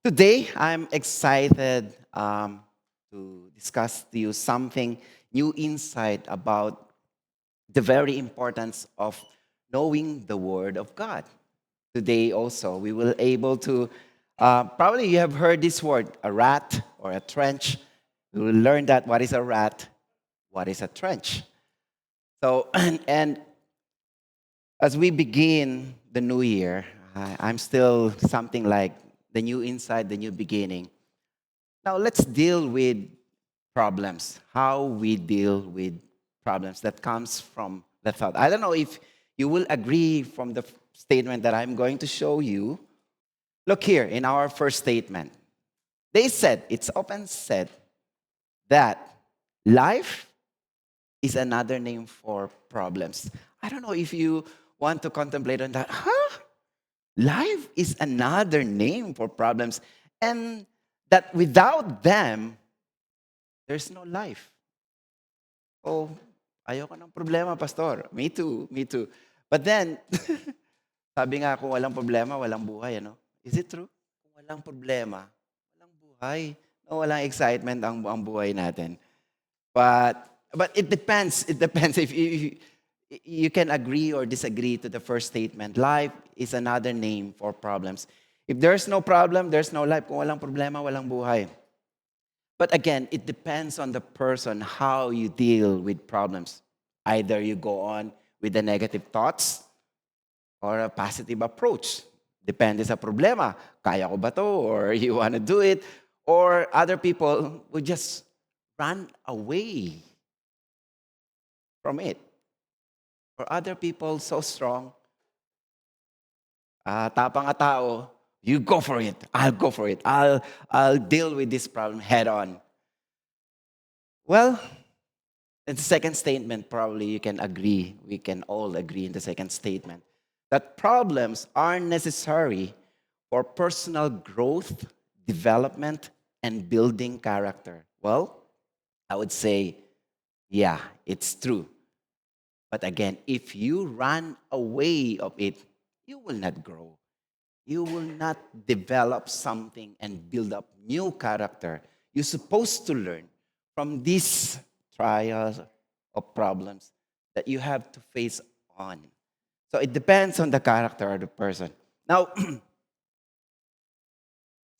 Today, I'm excited to discuss to you something new insight about the very importance of knowing the Word of God. Today, also, we will able to probably you have heard this word, a rat or a trench. We will learn that what is a rat, what is a trench. So, and as we begin the new year, I'm still something like the new insight, the new beginning. Now let's deal with problems. How we deal with problems that comes from the thought. I don't know if you will agree from the statement that I'm going to show you. Look here in our first statement. They said, it's often said that life is another name for problems. I don't know if you want to contemplate on that. Huh? Life is another name for problems. And that without them, there's no life. Oh, ayoko ng problema, pastor. Me too, me too. But then, sabi nga, kung walang problema, walang buhay, ano? Is it true? Kung walang problema, walang buhay. No, walang excitement ang buhay natin. But it depends. It depends if you can agree or disagree to the first statement. Life is another name for problems. If there's no problem, there's no life. Kung walang problema, walang buhay. But again, it depends on the person how you deal with problems. Either you go on with the negative thoughts or a positive approach. Depende sa problema. Kaya ko ba to? Or you want to do it? Or other people will just run away from it. Or other people so strong, tapang nga tao, you go for it. I'll go for it. I'll deal with this problem head on. Well, in the second statement, probably you can agree, we can all agree in the second statement, that problems are necessary for personal growth, development, and building character. Well, I would say, yeah, it's true. But again, if you run away of it, you will not grow. You will not develop something and build up new character. You're supposed to learn from these trials of problems that you have to face on. So it depends on the character of the person. Now,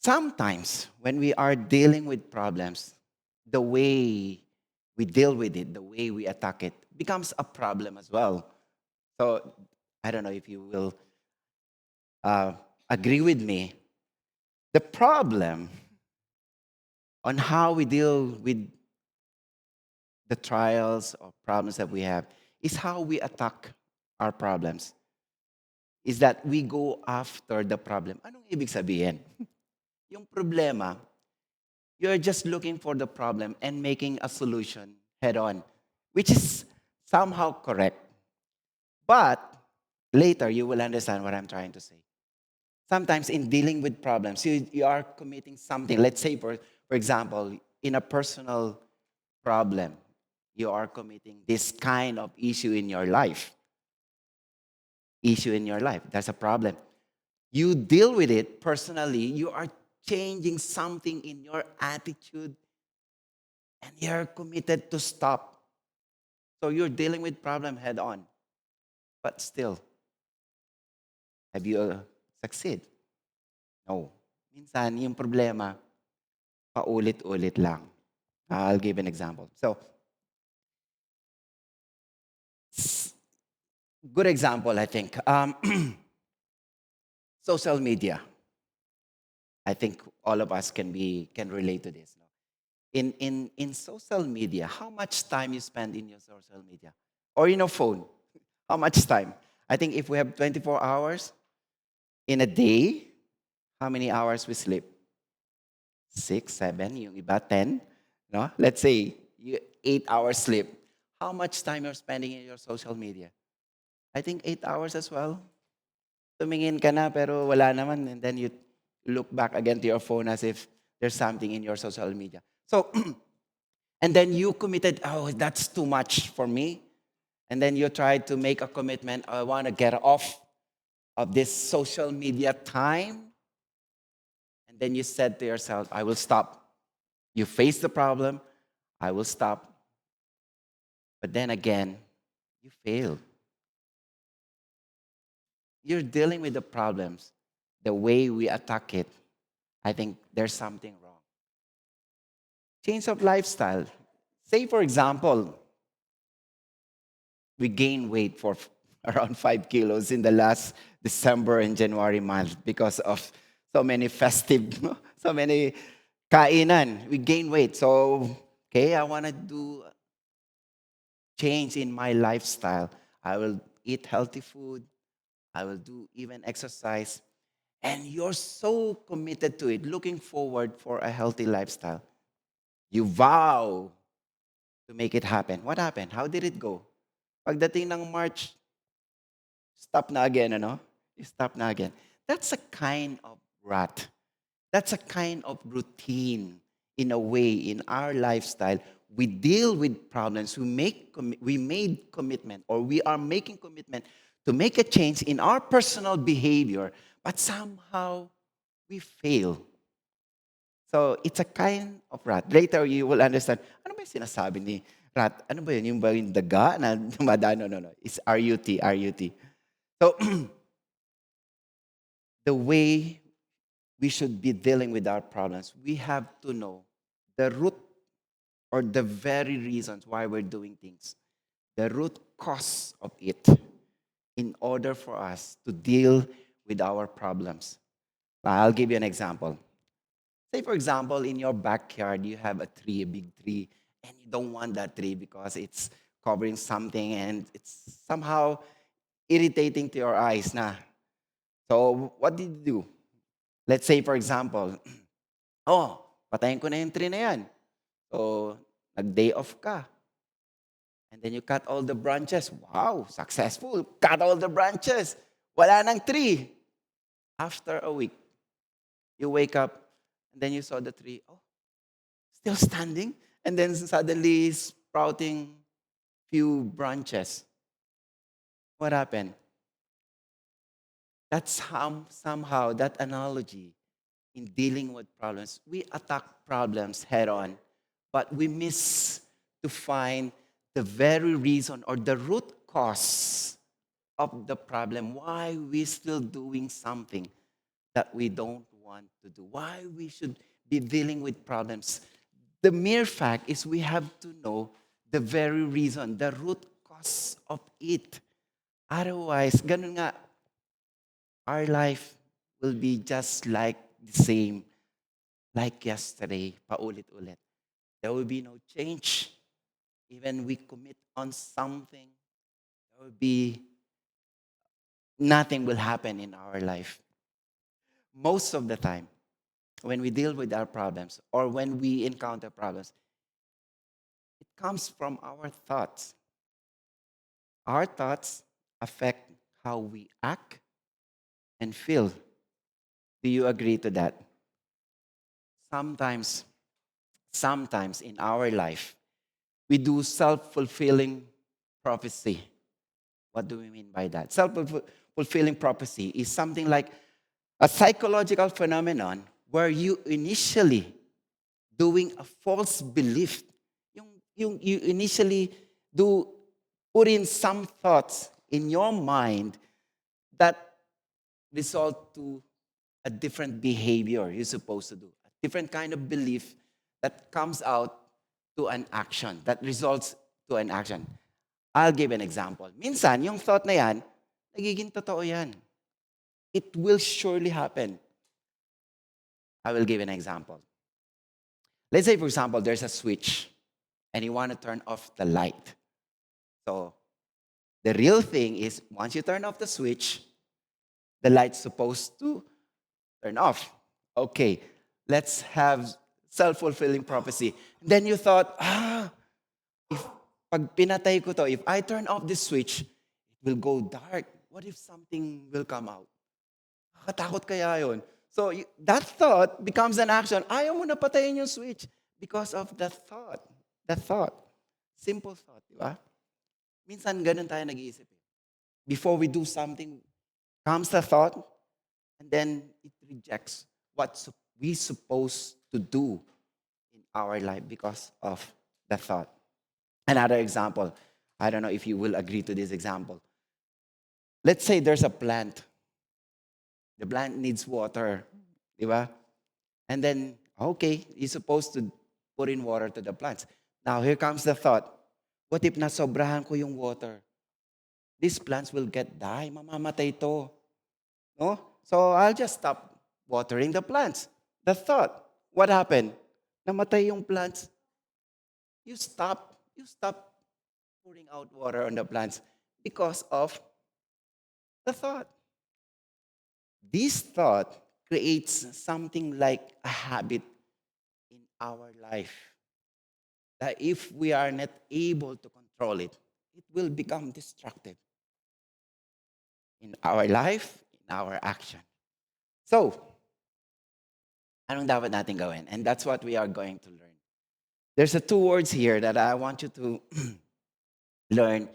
sometimes when we are dealing with problems, the way we deal with it, the way we attack it, becomes a problem as well. So I don't know if you will uh, agree with me. The problem on how we deal with the trials or problems that we have is how we attack our problems. Is that we go after the problem. Anong ibig sabihin? Yung problema, you're just looking for the problem and making a solution head on, which is somehow correct. But later you will understand what I'm trying to say. Sometimes in dealing with problems, you are committing something. Let's say, for example, in a personal problem, you are committing this kind of issue in your life. Issue in your life. That's a problem. You deal with it personally, you are changing something in your attitude and you're committed to stop. So you're dealing with problem head on. But still, have you succeed? No. Minsan, yung problema, paulit-ulit lang. I'll give an example. So, good example, I think. Social media. I think all of us can relate to this. No? In social media, how much time you spend in your social media or in your phone? How much time? I think if we have 24 hours in a day, how many hours we sleep? 6, 7, yung iba 10. No? Let's say you 8 hours sleep. How much time you're spending in your social media? I think 8 hours as well. Tumingin ka na pero wala naman and then you look back again to your phone as if there's something in your social media. So, and then you committed, oh, that's too much for me. And then you try to make a commitment, I want to get off of this social media time. And then you said to yourself, I will stop. You face the problem, I will stop. But then again, you fail. You're dealing with the problems. The way we attack it, I think there's something wrong. Change of lifestyle. Say, for example, we gain weight for around 5 kilos in the last December and January month because of so many festive, so many kainan. We gain weight. So, okay, I want to do change in my lifestyle. I will eat healthy food. I will do even exercise. And you're so committed to it, looking forward for a healthy lifestyle. You vow to make it happen. What happened? How did it go? Pagdating ng March, stop na again, ano? You stop na again. That's a kind of rut. That's a kind of routine in a way in our lifestyle. We deal with problems. We made commitment or we are making commitment to make a change in our personal behavior, but somehow we fail. So it's a kind of rut. Later you will understand, ano ba yung sinasabi ni rat? Ano ba yun? Yung ba yung daga na dumadaan? No. It's RUT, RUT. So the way we should be dealing with our problems, we have to know the root or the very reasons why we're doing things, the root cause of it, in order for us to deal with our problems. I'll give you an example. Say, for example, in your backyard, you have a tree, a big tree, and you don't want that tree because it's covering something and it's somehow irritating to your eyes. Na. So, what did you do? Let's say, for example, oh, patayin ko na yung tree na yan. So, nag-day off ka. And then you cut all the branches. Wow, successful. Cut all the branches. Wala nang tree. After a week, you wake up and then you saw the tree. Oh, still standing. And then suddenly sprouting few branches. What happened? That's somehow that analogy in dealing with problems. We attack problems head on, but we miss to find the very reason or the root cause of the problem. Why we still doing something that we don't want to do? Why we should be dealing with problems? The mere fact is we have to know the very reason, the root cause of it. Otherwise, ganun nga, our life will be just like the same, like yesterday, paulit-ulit. There will be no change. Even we commit on something, there will be nothing will happen in our life. Most of the time, when we deal with our problems or when we encounter problems, it comes from our thoughts. Our thoughts affect how we act and feel. Do you agree to that? Sometimes, sometimes in our life, we do self-fulfilling prophecy. What do we mean by that? Self-fulfilling prophecy is something like a psychological phenomenon where you initially doing a false belief. You initially do put in some thoughts in your mind that result to a different behavior you're supposed to do. A different kind of belief that comes out to an action, that results to an action. I'll give an example. Minsan, yung thought na yan, nagiging totoo yan. It will surely happen. I will give an example. Let's say, for example, there's a switch and you want to turn off the light. So, the real thing is once you turn off the switch, the light's supposed to turn off. Okay, let's have self-fulfilling prophecy. Then you thought, if pag pinatay ko to, if I turn off this switch, it will go dark. What if something will come out? Nakakatakot kaya yun? So that thought becomes an action. Ayaw mo na patayin yung switch because of the thought. The thought. Simple thought, di ba? Minsan ganun tayo nag-iisip. Before we do something, comes the thought, and then it rejects what we supposed to do in our life because of the thought. Another example, I don't know if you will agree to this example. Let's say there's a plant. The plant needs water, di ba? And then, okay, you're supposed to put in water to the plants. Now, here comes the thought. What if nasobrahan ko yung water? These plants will get die. Mamamatay to. No? So, I'll just stop watering the plants. The thought. What happened? Namatay yung plants. You stop pouring out water on the plants because of the thought. This thought creates something like a habit in our life that if we are not able to control it, it will become destructive in our life, in our action. So, anong dapat natin gawin? And that's what we are going to learn. There's a two words here that I want you to learn.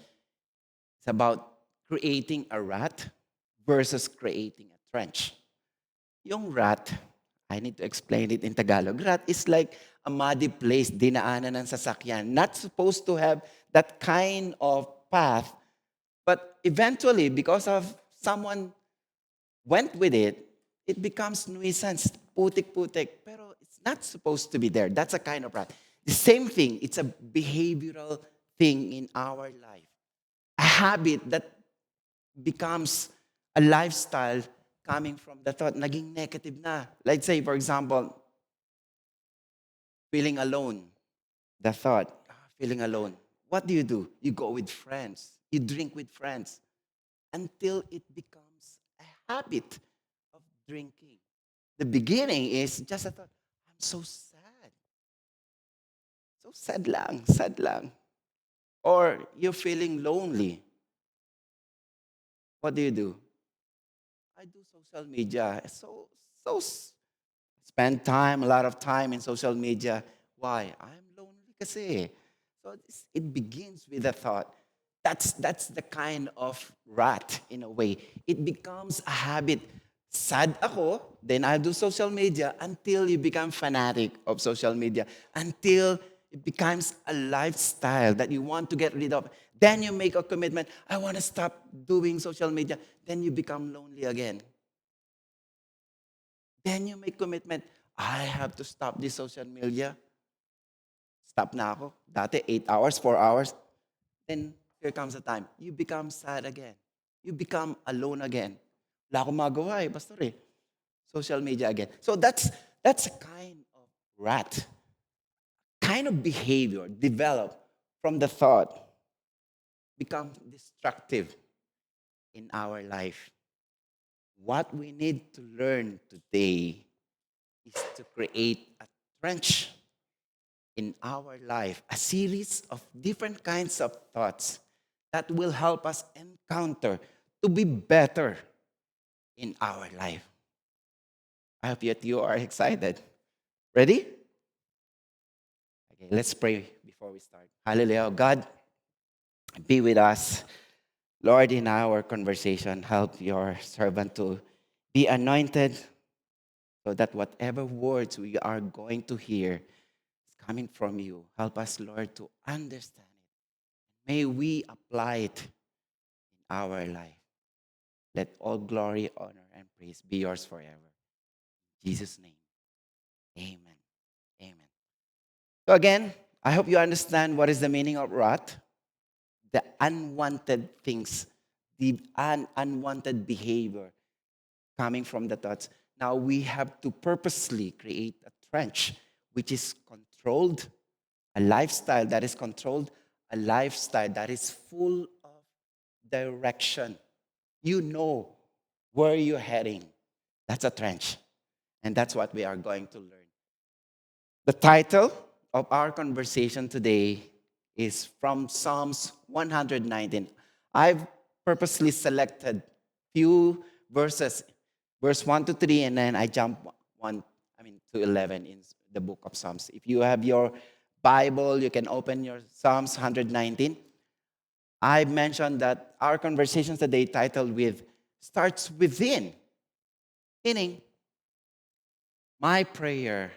It's about creating a rat versus creating a trench. Yung rat, I need to explain it in Tagalog. Rat is like a muddy place, dinaanan ng sasakyan. Not supposed to have that kind of path, but eventually, because of someone went with it, it becomes nuisance, putik-putik. Pero it's not supposed to be there. That's a kind of rat. The same thing, it's a behavioral thing in our life. A habit that becomes a lifestyle coming from the thought, naging negative na. Let's say, for example, feeling alone. The thought, feeling alone. What do? You go with friends. You drink with friends until it becomes a habit of drinking. The beginning is just a thought, I'm so sad. So sad lang, sad lang. Or you're feeling lonely. What do? I do social media. Spend time, a lot of time in social media. Why? I'm lonely kasi. So it begins with a thought. That's the kind of rat in a way. It becomes a habit. Sad ako, then I do social media until you become fanatic of social media, until it becomes a lifestyle that you want to get rid of. Then you make a commitment, I want to stop doing social media. Then you become lonely again. Then you make commitment, I have to stop this social media. Stop na ako. Dati 8 hours, 4 hours. Then here comes the time. You become sad again. You become alone again. Wala akong magawa pastor eh. Social media again. So that's a kind of rat, kind of behavior developed from the thought becomes destructive in our life. What we need to learn today is to create a trench in our life, a series of different kinds of thoughts that will help us encounter to be better in our life. I hope that you are excited. Ready? Okay, let's pray before we start. Hallelujah. God, be with us. Lord, in our conversation, help your servant to be anointed so that whatever words we are going to hear is coming from you. Help us, Lord, to understand it. May we apply it in our life. Let all glory, honor, and praise be yours forever. In Jesus' name, amen. Amen. So again, I hope you understand what is the meaning of wrath. The unwanted things, the unwanted behavior coming from the thoughts. Now we have to purposely create a trench which is controlled, a lifestyle that is controlled, a lifestyle that is full of direction. You know where you're heading. That's a trench. And that's what we are going to learn. The title of our conversation today is from Psalms 119. I've purposely selected few verses, verse 1 to 3, and then I jump to 11 in the book of Psalms. If you have your Bible, you can open your Psalms 119. I mentioned that our conversation today titled with starts within, meaning My prayer,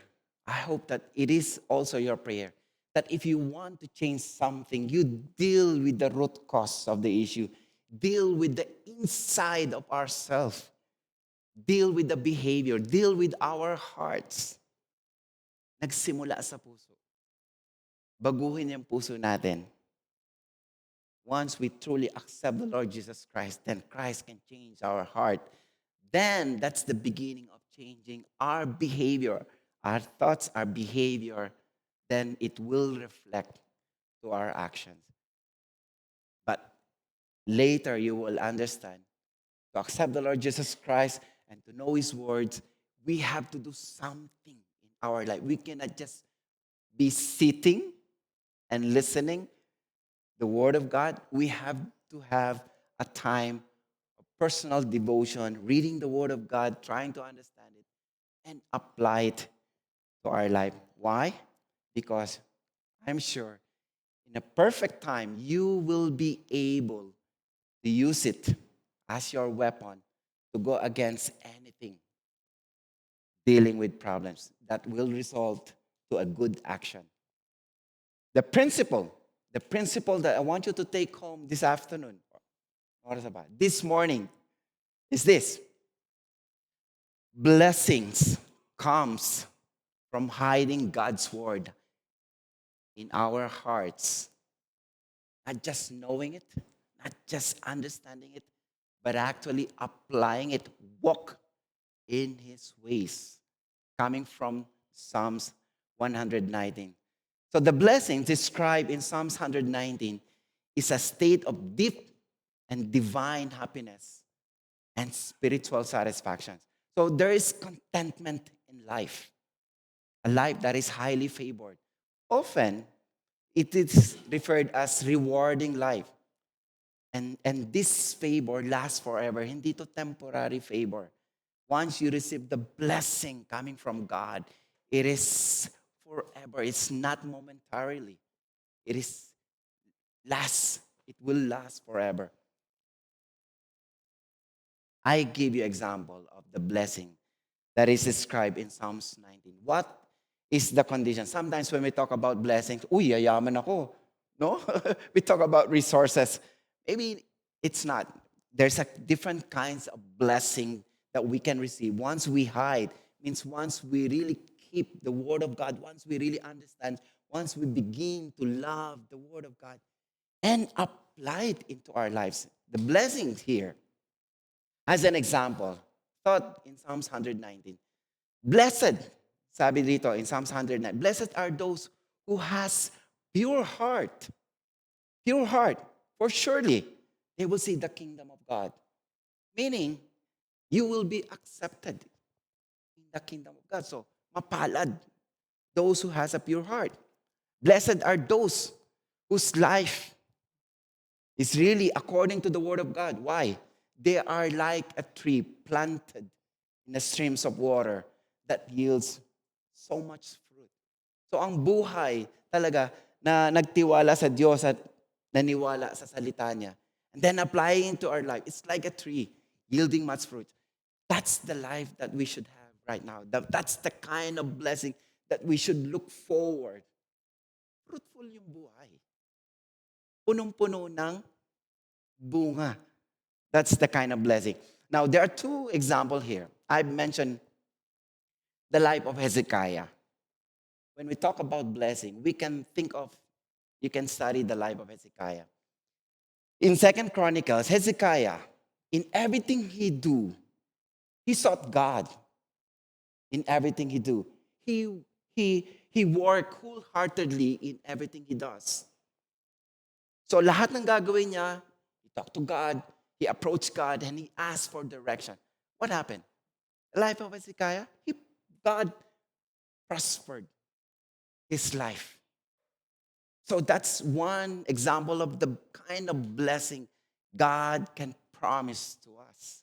I hope that it is also your prayer, that if you want to change something, you deal with the root cause of the issue, deal with the inside of ourselves, deal with the behavior, deal with our hearts. Nagsimula sa puso. Baguhin yung puso natin. Once we truly accept the Lord Jesus Christ, then Christ can change our heart. Then that's the beginning of changing our behavior, our thoughts, our behavior. Then it will reflect to our actions. But later you will understand to accept the Lord Jesus Christ and to know His words, we have to do something in our life. We cannot just be sitting and listening the Word of God. We have to have a time of personal devotion, reading the Word of God, trying to understand it, and apply it to our life. Why? Because I'm sure in a perfect time, you will be able to use it as your weapon to go against anything dealing with problems that will result to a good action. The principle, the principle that I want you to take home this afternoon, what is about this morning, is this: blessings comes from hiding God's word in our hearts, not just knowing it, not just understanding it, but actually applying it. Walk in His ways, coming from Psalms 119. So the blessings described in Psalms 119 is a state of deep and divine happiness and spiritual satisfaction. So there is contentment in life, a life that is highly favored. Often, it is referred as rewarding life. And this favor lasts forever. Hindi to temporary favor. Once you receive the blessing coming from God, it is forever. It's not momentarily. It is lasts. It will last forever. I give you example of the blessing that is described in Psalms 19. What is the condition? Sometimes when we talk about blessings, uy, yayaman ako. No? We talk about resources. Maybe it's not. There's a different kinds of blessing that we can receive. Once we hide, means once we really keep the Word of God, once we really understand, once we begin to love the Word of God and apply it into our lives. The blessings here, as an example, thought in Psalms 119. Blessed, sabi dito in Psalms 109, blessed are those who has pure heart. Pure heart. For surely they will see the kingdom of God. Meaning, you will be accepted in the kingdom of God. So, mapalad those who has a pure heart. Blessed are those whose life is really according to the word of God. Why? They are like a tree planted in the streams of water that yields so much fruit. So ang buhay talaga na nagtiwala sa Diyos at naniwala sa salita niya, and then applying into our life, it's like a tree yielding much fruit. That's the life that we should have right now. That's the kind of blessing that we should look forward. Fruitful yung buhay. Punong-puno ng bunga. That's the kind of blessing. Now, there are two examples here. I've mentioned the life of Hezekiah. When we talk about blessing, we can think of, you can study the life of Hezekiah. In Second Chronicles, Hezekiah, in everything he do, he sought God. In everything he do, he worked wholeheartedly in everything he does. So lahat ng gagawin niya, he talked to God, he approached God, and he asked for direction. What happened? The life of Hezekiah, God prospered his life. So that's one example of the kind of blessing God can promise to us.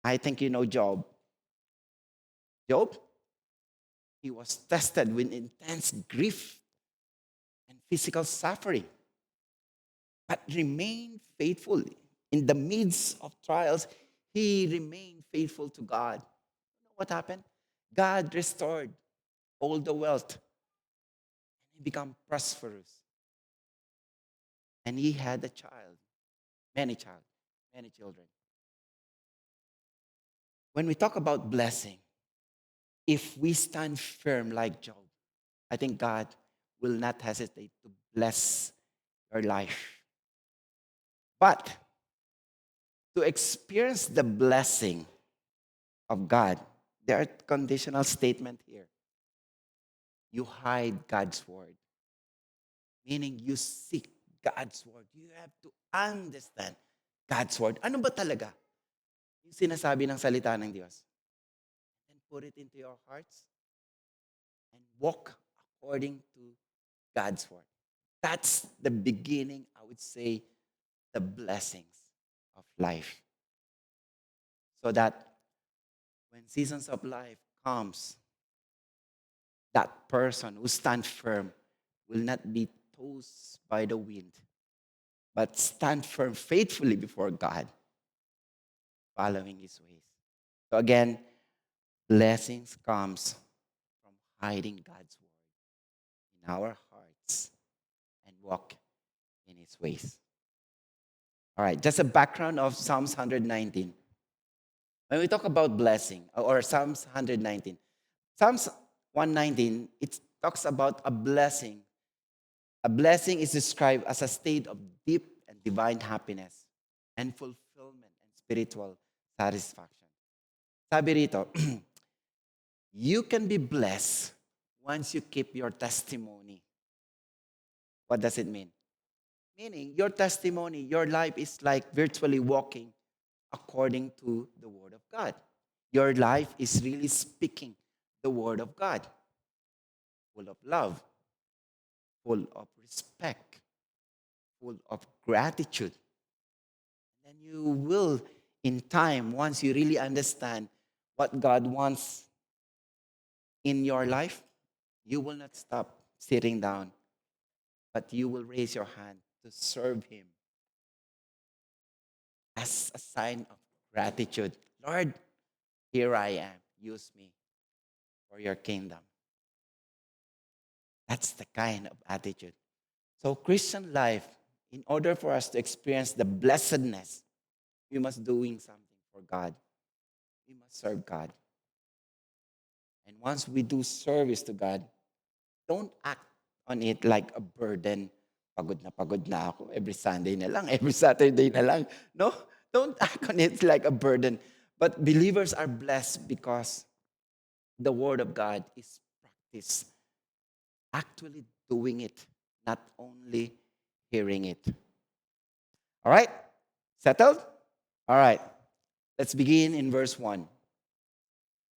I think you know Job. Job, he was tested with intense grief and physical suffering, but remained faithful. In the midst of trials, he remained faithful to God. You know what happened? God restored all the wealth. He became prosperous. And he had a child, child, many children. When we talk about blessing, if we stand firm like Job, I think God will not hesitate to bless your life. But to experience the blessing of God, there are conditional statement here. You hide God's word, meaning you seek God's word. You have to understand God's word. Ano ba talaga yung sinasabi ng salita ng Diyos? And put it into your hearts and walk according to God's word. That's the beginning, I would say, the blessings of life. So that when seasons of life comes, that person who stands firm will not be tossed by the wind, but stand firm faithfully before God, following his ways. So again, blessings comes from hiding God's word in our hearts and walk in his ways. All right, just a background of Psalms 119. When we talk about blessing or Psalms 119, Psalms 119, it talks about a blessing. A blessing is described as a state of deep and divine happiness and fulfillment and spiritual satisfaction. Sabi rito, you can be blessed once you keep your testimony. What does it mean? Meaning, your testimony, your life is like virtually walking according to the Word of God. Your life is really speaking the Word of God, full of love, full of respect, full of gratitude. Then you will, in time, once you really understand what God wants in your life, you will not stop sitting down, but you will raise your hand to serve Him as a sign of gratitude. Lord, here I am. Use me for your kingdom. That's the kind of attitude. So, Christian life, in order for us to experience the blessedness, we must doing something for God. We must serve God. And once we do service to God, don't act on it like a burden. Pagod na ako. Every Sunday na lang, every Saturday na lang. No, don't act on it like a burden. But believers are blessed because the Word of God is practiced. Actually doing it, not only hearing it. All right? Settled? All right. Let's begin in verse 1.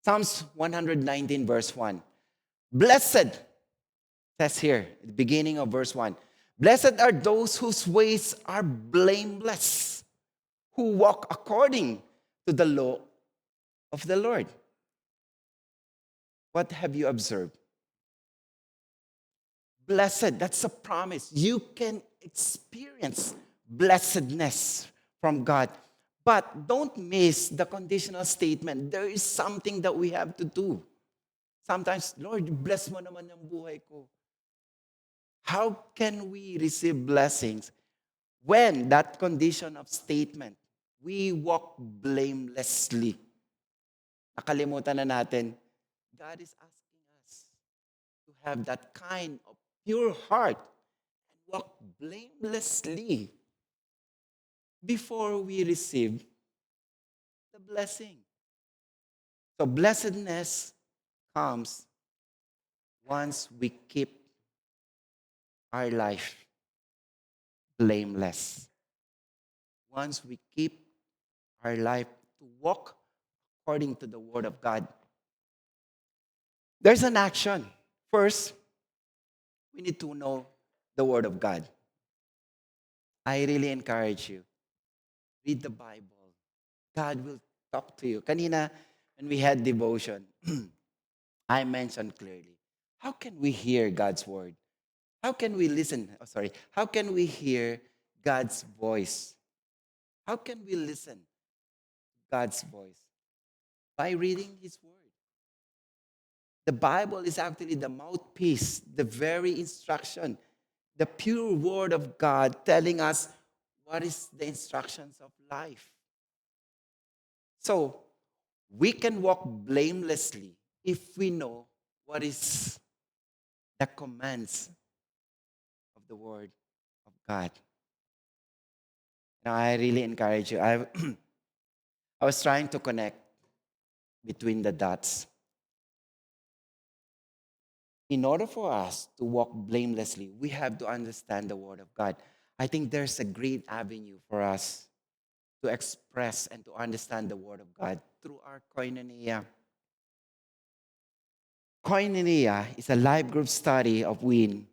Psalms 119, verse 1. Blessed, says here, the beginning of verse 1. Blessed are those whose ways are blameless, who walk according to the law of the Lord. What have you observed? Blessed, that's a promise. You can experience blessedness from God. But don't miss the conditional statement. There is something that we have to do. Sometimes, Lord, bless mo naman yung buhay ko. How can we receive blessings when that condition of statement, we walk blamelessly? Nakalimutan na natin, God is asking us to have that kind of pure heart and walk blamelessly before we receive the blessing. So blessedness comes once we keep our life blameless. Once we keep our life to walk according to the Word of God. There's an action. First, we need to know the Word of God. I really encourage you. Read the Bible. God will talk to you. Kanina, when we had devotion, I mentioned clearly, how can we hear God's Word? How can we listen? Oh, sorry. How can we hear God's voice? How can we listen to God's voice? By reading His Word. The Bible is actually the mouthpiece, the very instruction, the pure word of God telling us what is the instructions of life. So we can walk blamelessly if we know what is the commands of the word of God. Now I really encourage you. I was trying to connect between the dots. In order for us to walk blamelessly, we have to understand the Word of God. I think there's a great avenue for us to express and to understand the Word of God through our koinonia. Koinonia is a life group study of WIN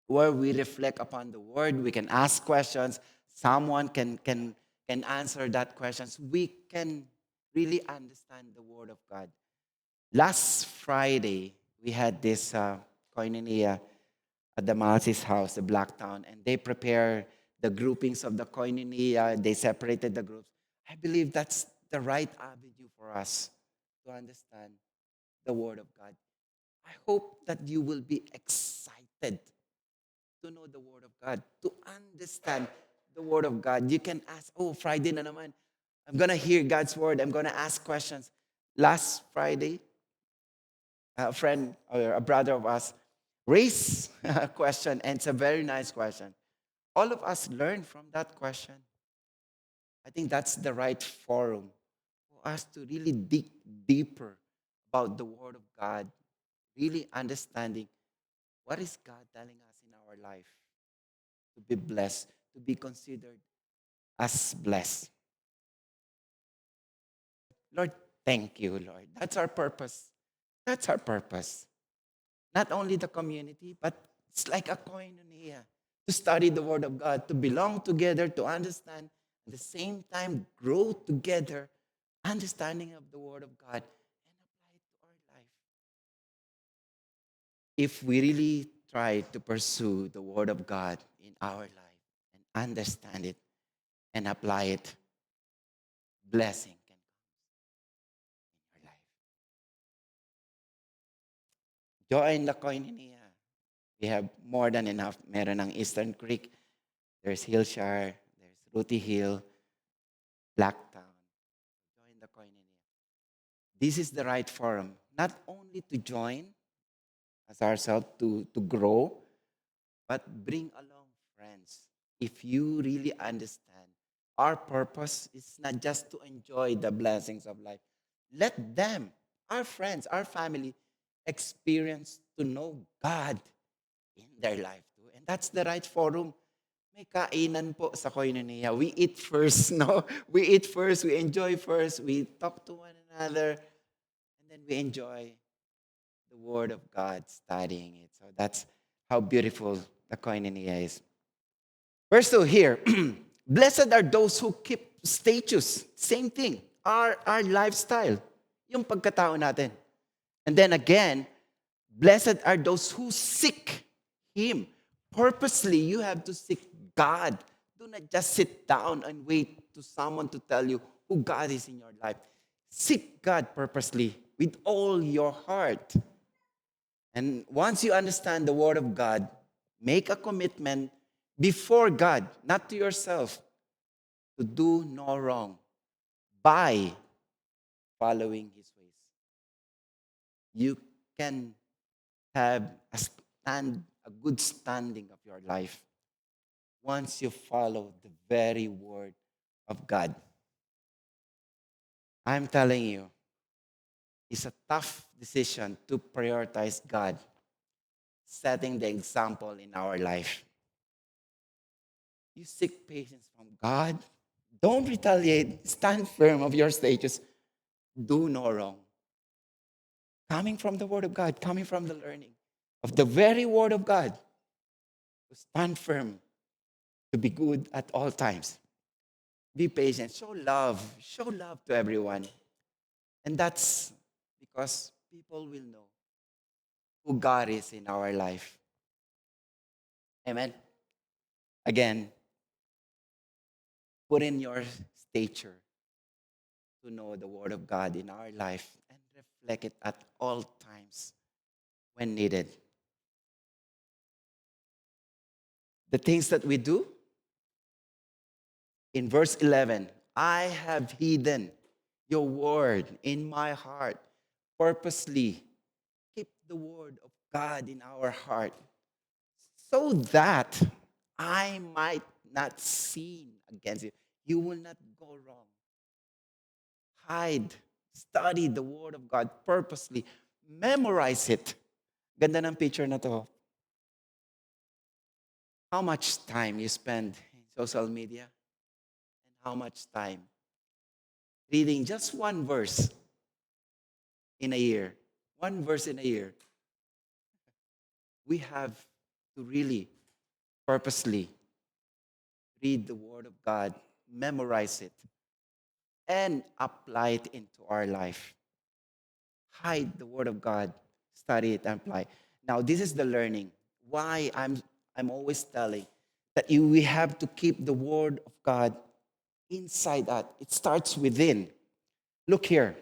where we reflect upon the Word. We can ask questions. Someone can answer that questions. We can really understand the Word of God. Last Friday, we had this koinonia at the Malsis house, the Black Town, and they prepare the groupings of the koinonia. They separated the groups. I believe that's the right avenue for us to understand the Word of God. I hope that you will be excited to know the Word of God, to understand the Word of God. You can ask, oh, Friday na naman. I'm going to hear God's Word. I'm going to ask questions. Last Friday, a friend or a brother of us raised a question, and it's a very nice question. All of us learn from that question. I think that's the right forum for us to really dig deeper about the Word of God, really understanding what is God telling us in our life to be blessed, to be considered as blessed. Lord, thank you, Lord. That's our purpose. That's our purpose. Not only the community, but it's like a koinonia to study the Word of God, to belong together, to understand, at the same time, grow together, understanding of the Word of God, and apply it to our life. If we really try to pursue the Word of God in our life and understand it and apply it, blessing can come in your life. Join the koinonia. We have more than enough. Meron ng Eastern Creek, there's Hillshire, there's Ruti Hill, Blacktown. Join the koinonia. This is the right forum, not only to join as ourselves to grow, but bring along friends. If you really understand, our purpose is not just to enjoy the blessings of life. Let them, our friends, our family, experience to know God in their life too. And that's the right forum. May kainan po sa koinonia. We eat first, no? We eat first, we enjoy first, we talk to one another, and then we enjoy the Word of God, studying it. So that's how beautiful the koinonia is. Verse 2 here. Blessed are those who keep status. Same thing. Our lifestyle. Yung pagkatao natin. And then again, blessed are those who seek Him. Purposely, you have to seek God. Do not just sit down and wait to someone to tell you who God is in your life. Seek God purposely with all your heart. And once you understand the Word of God, make a commitment before God, not to yourself, to do no wrong by following His ways. You can have a good standing of your life once you follow the very Word of God. I'm telling you, it's a tough decision to prioritize God, setting the example in our life. You seek patience from God. Don't retaliate. Stand firm of your status. Do no wrong. Coming from the Word of God, coming from the learning of the very Word of God, to stand firm, to be good at all times. Be patient. Show love. Show love to everyone. And that's because people will know who God is in our life. Amen. Again, put in your stature to know the Word of God in our life and reflect it at all times. when needed. The things that we do in verse 11, I have hidden your word in my heart purposely. Keep the word of God in our heart so that I might not sin against you. You will not go wrong. Hide, study the word of God purposely. Memorize it. Ganda ng picture na to. How much time you spend in social media and how much time reading just one verse in a year. One verse in a year. We have to really purposely read the Word of God, memorize it, and apply it into our life. Hide the Word of God, study it, and apply. Now, this is the learning. Why I'm always telling that we have to keep the Word of God inside us. It starts within. Look here.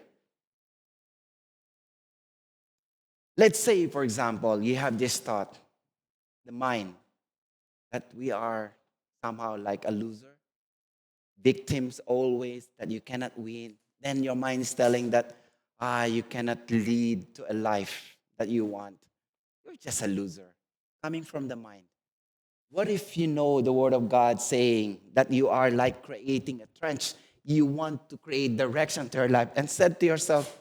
Let's say, for example, you have this thought, the mind, that we are somehow like a loser, victims always, that you cannot win. Then your mind is telling that you cannot lead to a life that you want. You're just a loser, coming from the mind. What if you know the word of God saying that you are like creating a trench? You want to create direction to your life and said to yourself,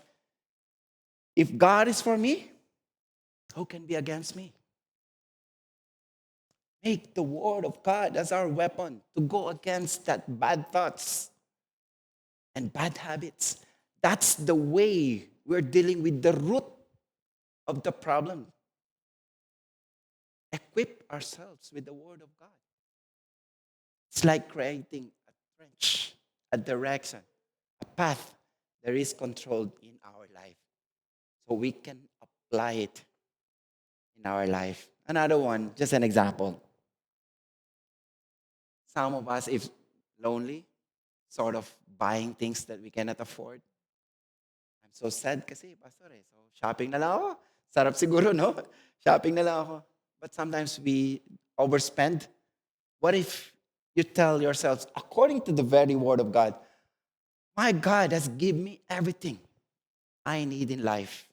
if God is for me, who can be against me? Make the word of God as our weapon to go against that bad thoughts and bad habits. That's the way we're dealing with the root of the problem. Equip ourselves with the word of God. It's like creating a trench, a direction, a path that is controlled in our life. So we can apply it in our life. Another one, just an example. Some of us, if lonely, sort of buying things that we cannot afford. I'm so sad kasi, Pastor eh. So, shopping na lang ako. Sarap siguro, no? Shopping na lang ako. But sometimes we overspend. What if you tell yourselves, according to the very word of God, my God has given me everything I need in life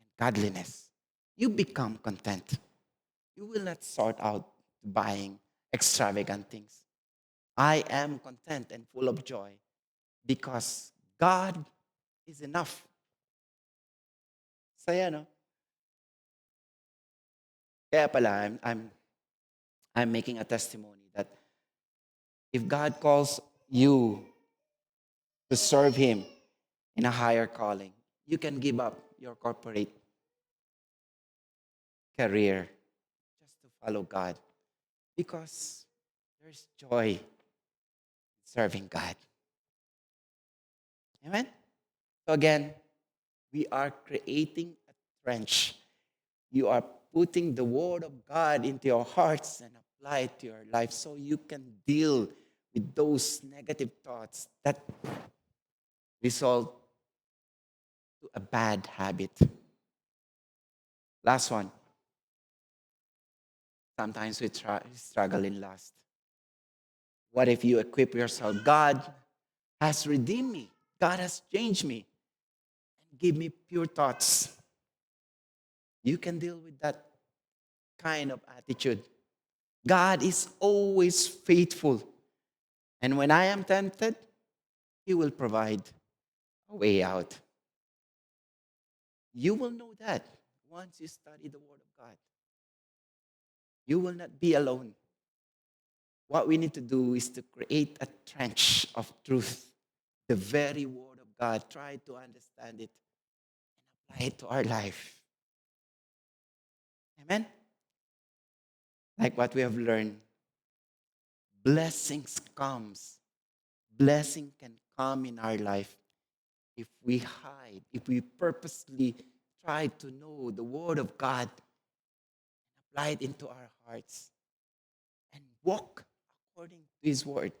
and godliness. You become content. You will not sort out buying extravagant things. I am content and full of joy because God is enough. Saya, no? Kaya pala, I'm making a testimony that if God calls you to serve Him in a higher calling, you can give up your corporate career just to follow God because there's joy in serving God. Amen? So again, we are creating a trench. You are putting the word of God into your hearts and apply it to your life so you can deal with those negative thoughts that result to a bad habit. Last one. Sometimes we struggle in lust. What if you equip yourself? God has redeemed me. God has changed me and give me pure thoughts. You can deal with that kind of attitude. God is always faithful. And when I am tempted, He will provide a way out. You will know that once you study the Word of God. You will not be alone. What we need to do is to create a trench of truth, the very Word of God. Try to understand it and apply it to our life. Amen? Like what we have learned, blessings comes. Blessing can come in our life if we hide, if we purposely try to know the Word of God, apply it into our hearts, and walk according to His Word.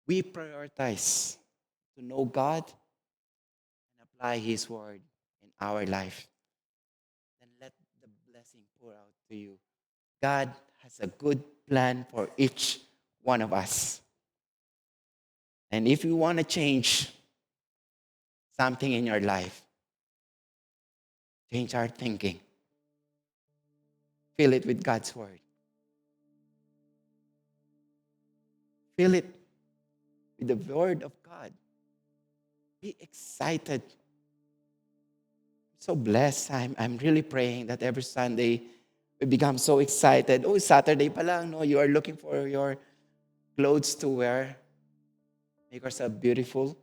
We prioritize to know God and apply His word in our life, then let the blessing pour out to you. God has a good plan for each one of us. And if you want to change something in your life, change our thinking. Fill it with God's word. Fill it with the word of God. Be excited. So blessed. I'm really praying that every Sunday we become so excited. Oh, Saturday pa lang, no? You are looking for your clothes to wear. Make yourself beautiful.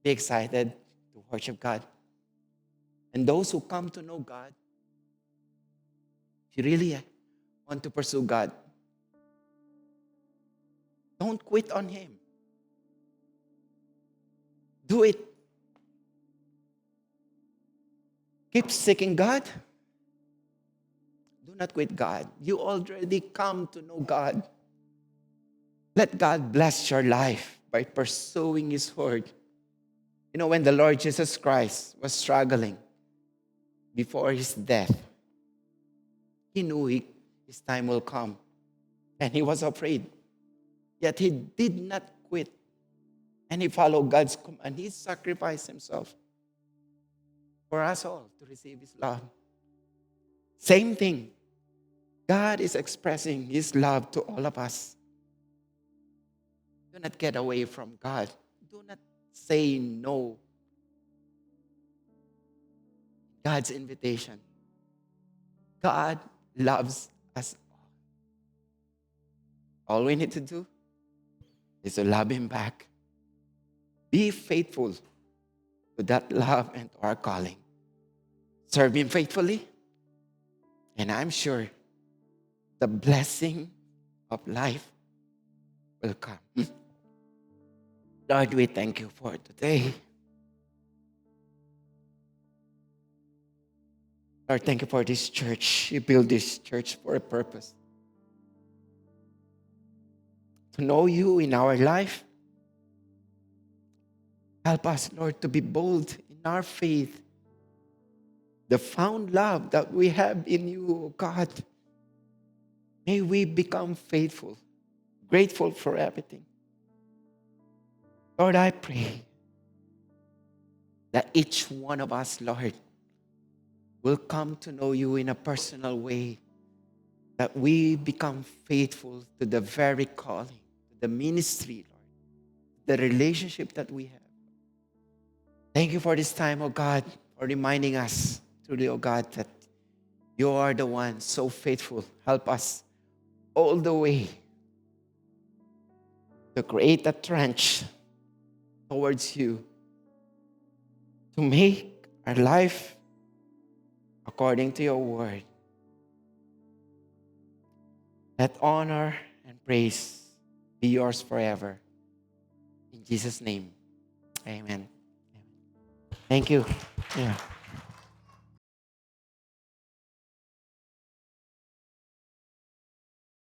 Be excited to worship God. And those who come to know God, if you really want to pursue God, don't quit on Him. Do it. Keep seeking God. Do not quit God. You already come to know God. Let God bless your life by pursuing His word. You know, when the Lord Jesus Christ was struggling before His death, He knew His time will come. And He was afraid. Yet He did not quit. And He followed God's command. He sacrificed Himself for us all to receive His love. Same thing. God is expressing His love to all of us. Do not get away from God. Do not say no. God's invitation. God loves us all. All we need to do is to love Him back. Be faithful to that love and to our calling. Serve Him faithfully, and I'm sure the blessing of life will come. Lord, we thank You for today. Lord, thank You for this church. You built this church for a purpose. To know You in our life. Help us, Lord, to be bold in our faith. The found love that we have in You, oh God. May we become faithful, grateful for everything. Lord, I pray that each one of us, Lord, will come to know You in a personal way, that we become faithful to the very calling, to the ministry, Lord, the relationship that we have. Thank You for this time, oh God, for reminding us, truly, oh God, that You are the one so faithful. Help us all the way to create a trench towards You, to make our life according to Your word. Let honor and praise be Yours forever. In Jesus' name, amen. Thank you. Yeah.